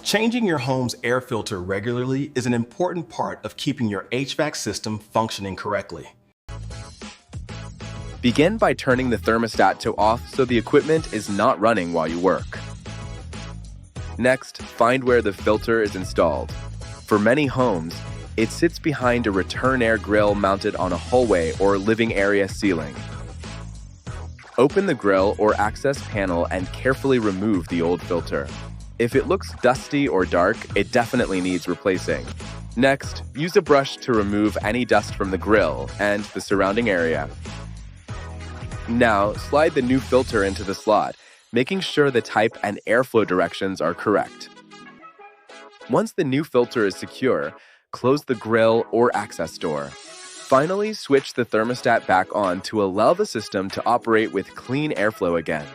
Changing your home's air filter regularly is an important part of keeping your HVAC system functioning correctly. Begin by turning the thermostat to off so the equipment is not running while you work. Next, find where the filter is installed. For many homes, it sits behind a return air grill mounted on a hallway or living area ceiling. Open the grill or access panel and carefully remove the old filter. If it looks dusty or dark, it definitely needs replacing. Next, use a brush to remove any dust from the grill and the surrounding area. Now, slide the new filter into the slot, making sure the type and airflow directions are correct. Once the new filter is secure, close the grill or access door. Finally, switch the thermostat back on to allow the system to operate with clean airflow again.